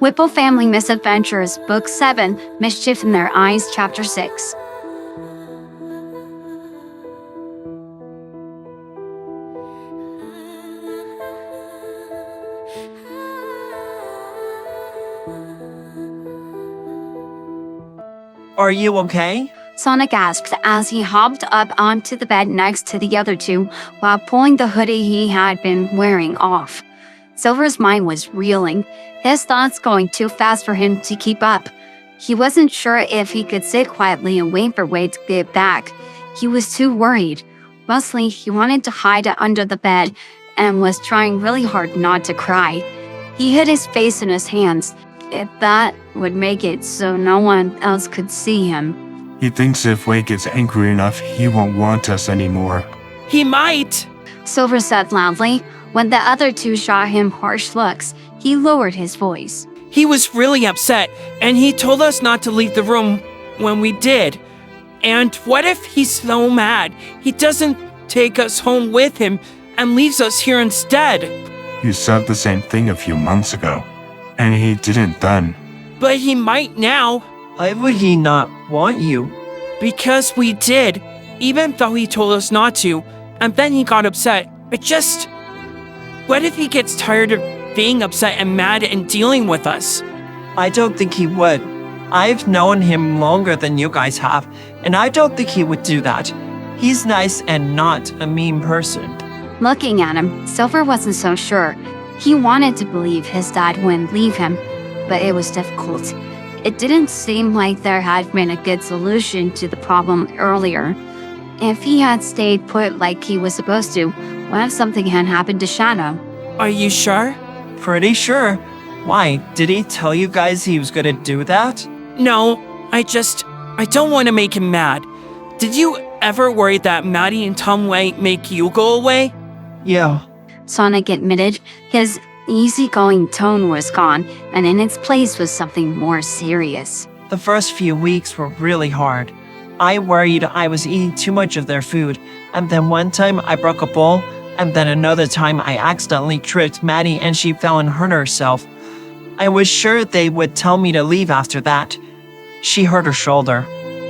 Whipple Family Misadventures, Book 7, Mischief in Their Eyes, Chapter 6. Are you okay? Sonic asked as he hopped up onto the bed next to the other two while pulling the hoodie he had been wearing off. Silver's mind was reeling, his thoughts going too fast for him to keep up. He wasn't sure if he could sit quietly and wait for Wade to get back. He was too worried. Mostly, he wanted to hide under the bed and was trying really hard not to cry. He hid his face in his hands, if that would make it so no one else could see him. He thinks if Wade gets angry enough, he won't want us anymore. He might! Silver said loudly. When the other two shot him harsh looks, he lowered his voice. He was really upset, and he told us not to leave the room when we did. And what if he's so mad he doesn't take us home with him and leaves us here instead? You said the same thing a few months ago, and he didn't then. But he might now. Why would he not want you? Because we did, even though he told us not to, and then he got upset. What if he gets tired of being upset and mad and dealing with us? I don't think he would. I've known him longer than you guys have, and I don't think he would do that. He's nice and not a mean person. Looking at him, Silver wasn't so sure. He wanted to believe his dad wouldn't leave him, but it was difficult. It didn't seem like there had been a good solution to the problem earlier. If he had stayed put like he was supposed to, what if something had happened to Shadow? Are you sure? Pretty sure. Why, did he tell you guys he was gonna do that? No, I don't want to make him mad. Did you ever worry that Maddie and Tom might make you go away? Yeah. Sonic admitted. His easygoing tone was gone, and in its place was something more serious. The first few weeks were really hard. I worried I was eating too much of their food, and then one time I broke a bowl, and then another time I accidentally tripped Maddie and she fell and hurt herself. I was sure they would tell me to leave after that. She hurt her shoulder.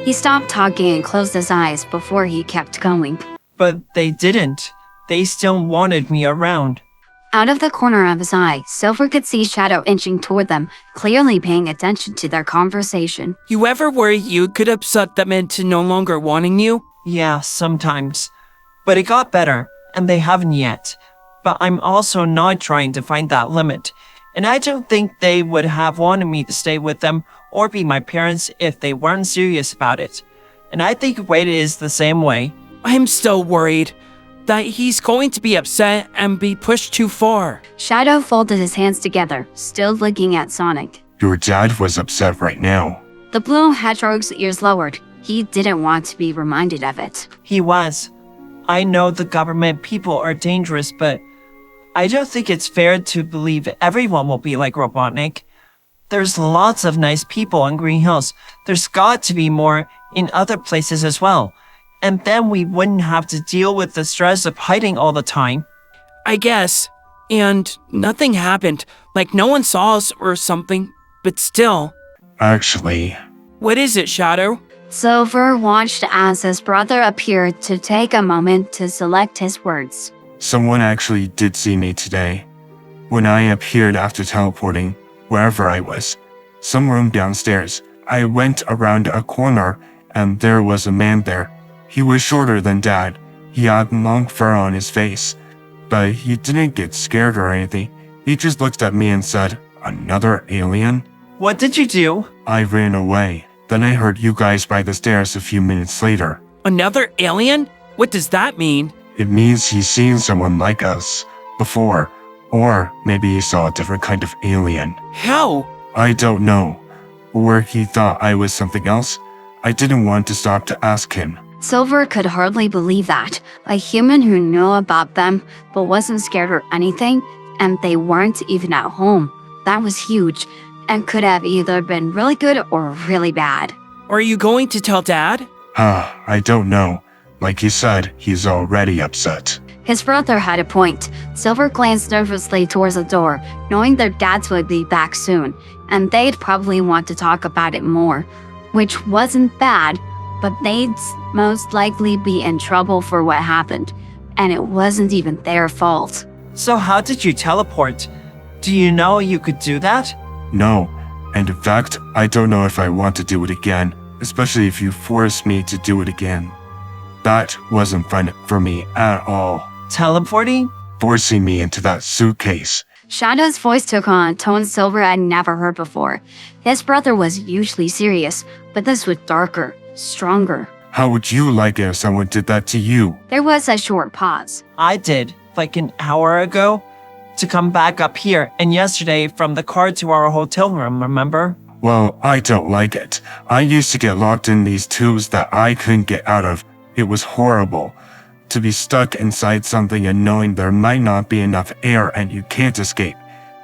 He stopped talking and closed his eyes before he kept going. But they didn't. They still wanted me around. Out of the corner of his eye, Silver could see Shadow inching toward them, clearly paying attention to their conversation. You ever worry you could upset them into no longer wanting you? Yeah, sometimes. But it got better, and they haven't yet. But I'm also not trying to find that limit. And I don't think they would have wanted me to stay with them or be my parents if they weren't serious about it. And I think Wade is the same way. I'm still worried that he's going to be upset and be pushed too far. Shadow folded his hands together, still looking at Sonic. Your dad was upset right now. The blue hedgehog's ears lowered. He didn't want to be reminded of it. He was. I know the government people are dangerous, but I don't think it's fair to believe everyone will be like Robotnik. There's lots of nice people in Green Hills. There's got to be more in other places as well. And then we wouldn't have to deal with the stress of hiding all the time. I guess. And nothing happened, like no one saw us or something, but still. Actually. What is it, Shadow? Silver watched as his brother appeared to take a moment to select his words. Someone actually did see me today. When I appeared after teleporting, wherever I was, some room downstairs, I went around a corner and there was a man there. He was shorter than Dad. He had long fur on his face, but he didn't get scared or anything. He just looked at me and said, "Another alien?" What did you do? I ran away. Then I heard you guys by the stairs a few minutes later. Another alien? What does that mean? It means he's seen someone like us before, or maybe he saw a different kind of alien. How? I don't know. Or he thought I was something else. I didn't want to stop to ask him. Silver could hardly believe that. A human who knew about them, but wasn't scared or anything, and they weren't even at home. That was huge, and could have either been really good or really bad. Are you going to tell Dad? I don't know. Like he said, he's already upset. His brother had a point. Silver glanced nervously towards the door, knowing their dads would be back soon, and they'd probably want to talk about it more, which wasn't bad, but they'd most likely be in trouble for what happened, and it wasn't even their fault. So how did you teleport? Do you know you could do that? No, and in fact, I don't know if I want to do it again, especially if you force me to do it again. That wasn't fun for me at all. Teleporting? Forcing me into that suitcase. Shadow's voice took on a tone Silver had never heard before. His brother was usually serious, but this was darker, stronger. How would you like it if someone did that to you? There was a short pause. I did, like an hour ago, to come back up here, and yesterday from the car to our hotel room, remember? Well, I don't like it. I used to get locked in these tubes that I couldn't get out of. It was horrible. To be stuck inside something and knowing there might not be enough air and you can't escape.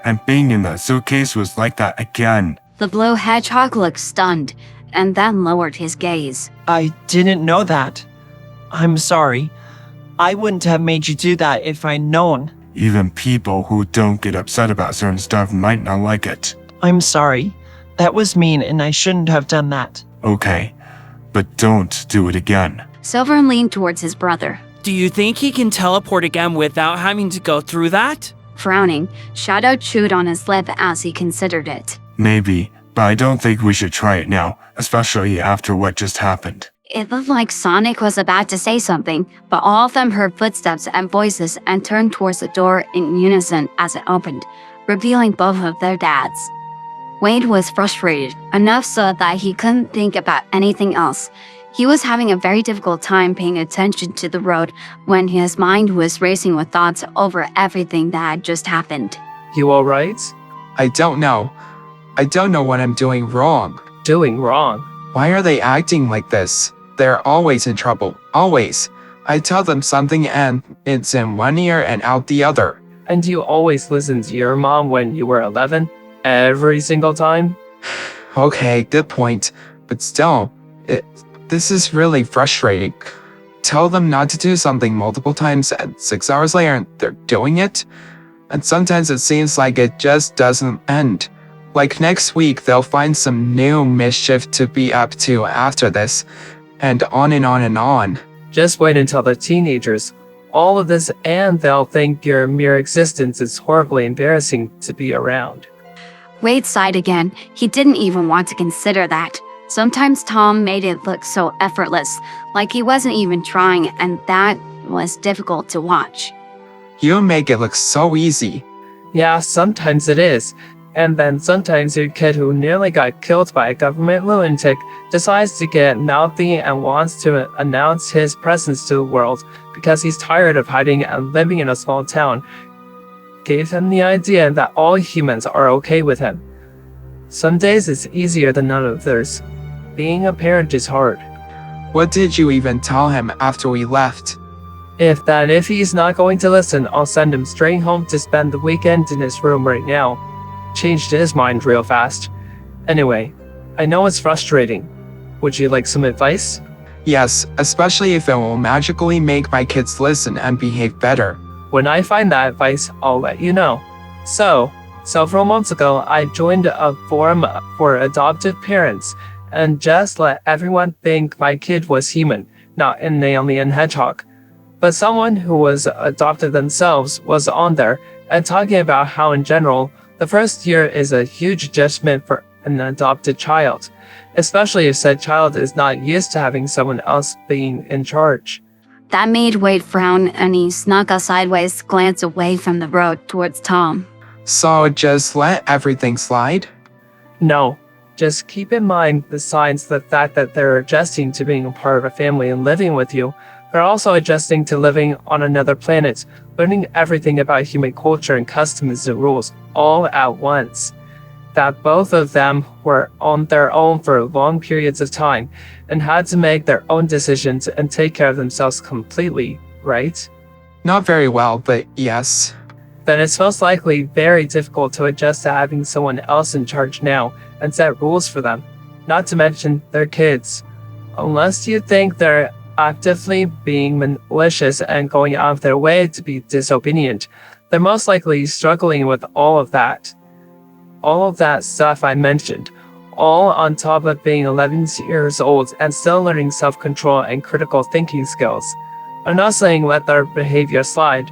And being in that suitcase was like that again. The blue hedgehog looked stunned, and then lowered his gaze. I didn't know that. I'm sorry. I wouldn't have made you do that if I'd known. Even people who don't get upset about certain stuff might not like it. I'm sorry. That was mean and I shouldn't have done that. Okay, but don't do it again. Silver leaned towards his brother. Do you think he can teleport again without having to go through that? Frowning, Shadow chewed on his lip as he considered it. Maybe, but I don't think we should try it now, especially after what just happened. It looked like Sonic was about to say something, but all of them heard footsteps and voices and turned towards the door in unison as it opened, revealing both of their dads. Wade was frustrated, enough so that he couldn't think about anything else. He was having a very difficult time paying attention to the road when his mind was racing with thoughts over everything that had just happened. You alright? I don't know. I don't know what I'm doing wrong. Doing wrong. Why are they acting like this? They're always in trouble. Always. I tell them something and it's in one ear and out the other. And you always listened to your mom when you were 11? Every single time? Okay, good point. But still, this is really frustrating. Tell them not to do something multiple times and 6 hours later they're doing it. And sometimes it seems like it just doesn't end. Like next week they'll find some new mischief to be up to after this. And on and on and on. Just wait until they're teenagers. All of this and they'll think your mere existence is horribly embarrassing to be around. Wade sighed again. He didn't even want to consider that. Sometimes Tom made it look so effortless, like he wasn't even trying, and that was difficult to watch. You make it look so easy. Yeah, sometimes it is. And then sometimes your kid who nearly got killed by a government lunatic decides to get mouthy and wants to announce his presence to the world because he's tired of hiding and living in a small town. Gave him the idea that all humans are okay with him. Some days it's easier than others. Being a parent is hard. What did you even tell him after we left? If he's not going to listen, I'll send him straight home to spend the weekend in his room right now. Changed his mind real fast. Anyway, I know it's frustrating. Would you like some advice? Yes, especially if it will magically make my kids listen and behave better. When I find that advice, I'll let you know. So, several months ago, I joined a forum for adoptive parents and just let everyone think my kid was human, not an alien hedgehog. But someone who was adopted themselves was on there and talking about how in general, the first year is a huge adjustment for an adopted child, especially if said child is not used to having someone else being in charge. That made Wade frown, and he snuck a sideways glance away from the road towards Tom. So just let everything slide? No, just keep in mind besides the fact that they're adjusting to being a part of a family and living with you, they're also adjusting to living on another planet, learning everything about human culture and customs and rules all at once. That both of them were on their own for long periods of time and had to make their own decisions and take care of themselves completely, right? Not very well, but yes. Then it's most likely very difficult to adjust to having someone else in charge now and set rules for them, not to mention their kids. Unless you think they're actively being malicious and going out of their way to be disobedient. They're most likely struggling with all of that. All of that stuff I mentioned. All on top of being 11 years old and still learning self-control and critical thinking skills. I'm not saying let their behavior slide,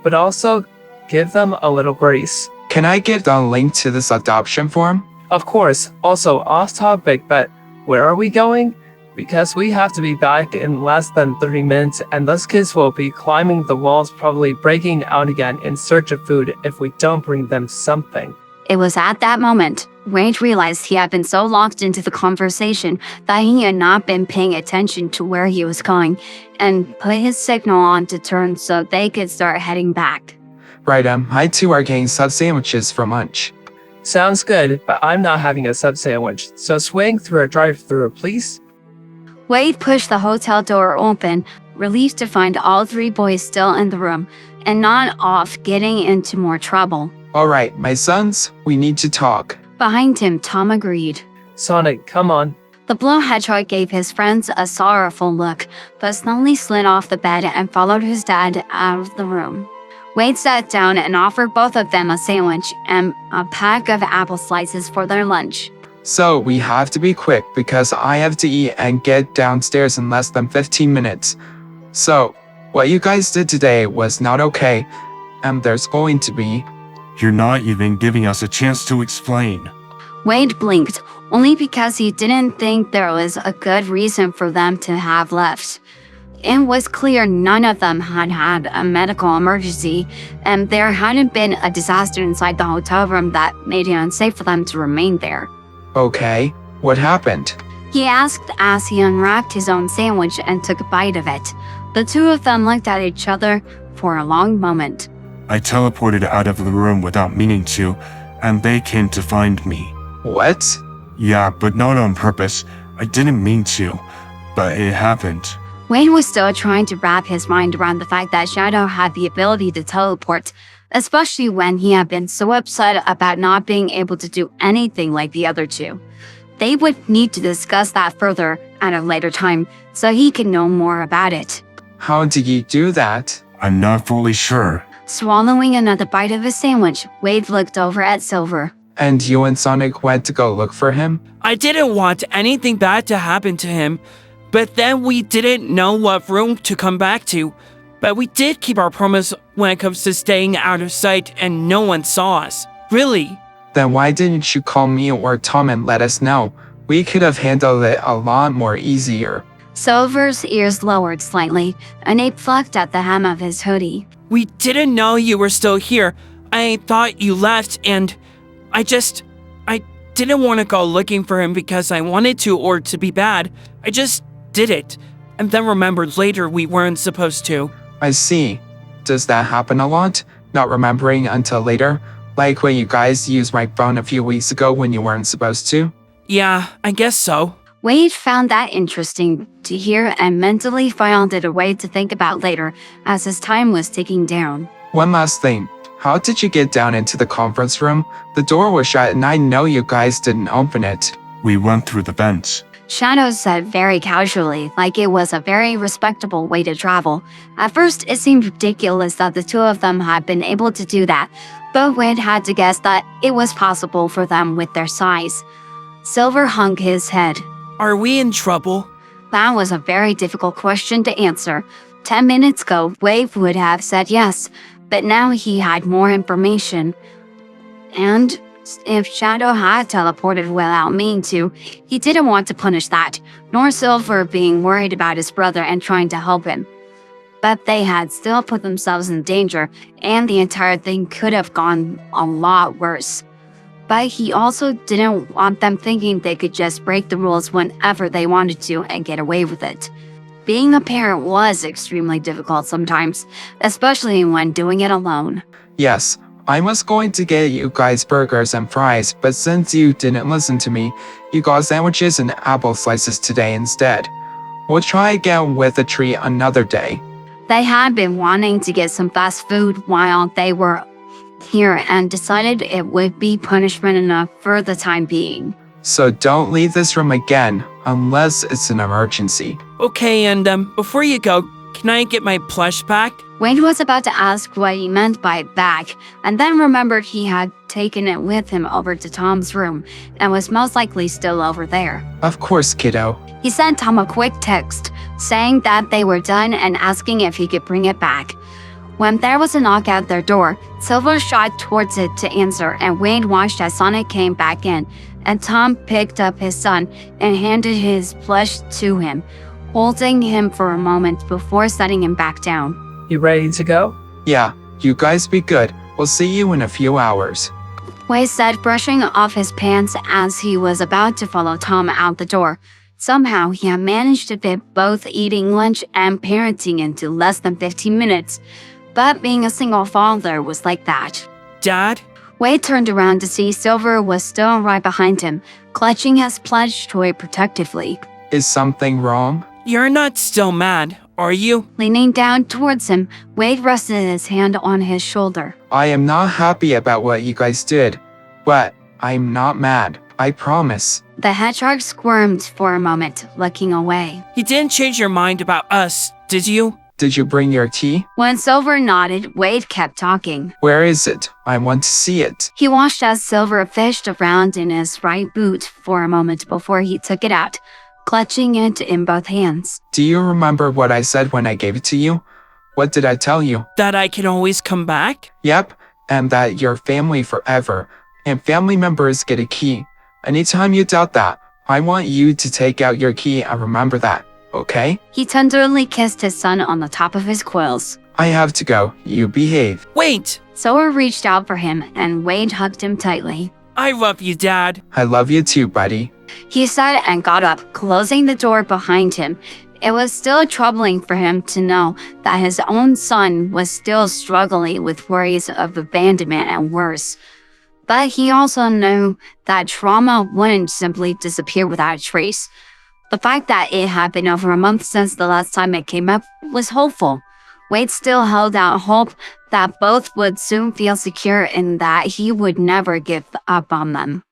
but also give them a little grace. Can I get the link to this adoption form? Of course, also off topic, but where are we going? Because we have to be back in less than 30 minutes and those kids will be climbing the walls, probably breaking out again in search of food if we don't bring them something. It was at that moment Wade realized he had been so locked into the conversation that he had not been paying attention to where he was going and put his signal on to turn so they could start heading back. Right, I too are getting sub sandwiches for lunch. Sounds good, but I'm not having a sub sandwich, so swing through a drive-through, please. Wade pushed the hotel door open, relieved to find all three boys still in the room and not off getting into more trouble. Alright, my sons, we need to talk. Behind him, Tom agreed. Sonic, come on. The blue hedgehog gave his friends a sorrowful look, but slowly slid off the bed and followed his dad out of the room. Wade sat down and offered both of them a sandwich and a pack of apple slices for their lunch. So we have to be quick because I have to eat and get downstairs in less than 15 minutes. So, what you guys did today was not okay, and there's going to be. You're not even giving us a chance to explain. Wade blinked, only because he didn't think there was a good reason for them to have left. It was clear none of them had had a medical emergency, and there hadn't been a disaster inside the hotel room that made it unsafe for them to remain there. Okay, what happened? He asked as he unwrapped his own sandwich and took a bite of it. The two of them looked at each other for a long moment. I teleported out of the room without meaning to, and they came to find me. What? Yeah, but not on purpose. I didn't mean to, but it happened. Wade was still trying to wrap his mind around the fact that Shadow had the ability to teleport, especially when he had been so upset about not being able to do anything like the other two. They would need to discuss that further at a later time so he could know more about it. How did you do that? I'm not fully sure. Swallowing another bite of his sandwich, Wade looked over at Silver. And you and Sonic went to go look for him? I didn't want anything bad to happen to him, but then we didn't know what room to come back to. But we did keep our promise when it comes to staying out of sight and no one saw us. Really. Then why didn't you call me or Tom and let us know? We could have handled it a lot more easier. Silver's ears lowered slightly, and he plucked at the hem of his hoodie. We didn't know you were still here. I thought you left and I didn't want to go looking for him because I wanted to or to be bad. I just did it. And then remembered later we weren't supposed to. I see. Does that happen a lot? Not remembering until later? Like when you guys used my phone a few weeks ago when you weren't supposed to? Yeah, I guess so. Wade found that interesting to hear and mentally filed it away to think about later as his time was ticking down. One last thing. How did you get down into the conference room? The door was shut and I know you guys didn't open it. We went through the vents. Shadow said very casually, like it was a very respectable way to travel. At first, it seemed ridiculous that the two of them had been able to do that, but Wade had to guess that it was possible for them with their size. Silver hung his head. Are we in trouble? That was a very difficult question to answer. 10 minutes ago, Wade would have said yes, but now he had more information. And if Shadow had teleported without meaning to, he didn't want to punish that, nor Silver being worried about his brother and trying to help him. But they had still put themselves in danger, and the entire thing could have gone a lot worse. But he also didn't want them thinking they could just break the rules whenever they wanted to and get away with it. Being a parent was extremely difficult sometimes, especially when doing it alone. Yes, I was going to get you guys burgers and fries, but since you didn't listen to me, you got sandwiches and apple slices today instead. We'll try again with a treat another day. They had been wanting to get some fast food while they were here and decided it would be punishment enough for the time being. So don't leave this room again. unless it's an emergency. Okay, and before you go, can I get my plush back? Wade was about to ask what he meant by back, and then remembered he had taken it with him over to Tom's room and was most likely still over there. Of course, kiddo. He sent Tom a quick text saying that they were done and asking if he could bring it back. When there was a knock at their door, Silver shot towards it to answer, and Wade watched as Sonic came back in, and Tom picked up his son and handed his plush to him, holding him for a moment before setting him back down. You ready to go? Yeah, you guys be good. We'll see you in a few hours. Wade said, brushing off his pants as he was about to follow Tom out the door. Somehow, he had managed to fit both eating lunch and parenting into less than 15 minutes. But being a single father was like that. Dad? Wade turned around to see Silver was still right behind him, clutching his plush toy protectively. Is something wrong? You're not still mad, are you? Leaning down towards him, Wade rested his hand on his shoulder. I am not happy about what you guys did, but I'm not mad. I promise. The hedgehog squirmed for a moment, looking away. You didn't change your mind about us, did you? Did you bring your tea? When Silver nodded, Wade kept talking. Where is it? I want to see it. He watched as Silver fished around in his right boot for a moment before he took it out, clutching it in both hands. Do you remember what I said when I gave it to you? What did I tell you? That I can always come back? Yep, and that you're family forever, and family members get a key. Anytime you doubt that, I want you to take out your key and remember that, okay? He tenderly kissed his son on the top of his quills. I have to go. You behave. Wait! Silver reached out for him, and Wade hugged him tightly. I love you, Dad. I love you too, buddy. He said and got up, closing the door behind him. It was still troubling for him to know that his own son was still struggling with worries of abandonment and worse. But he also knew that trauma wouldn't simply disappear without a trace. The fact that it had been over a month since the last time it came up was hopeful. Wade still held out hope that both would soon feel secure and that he would never give up on them.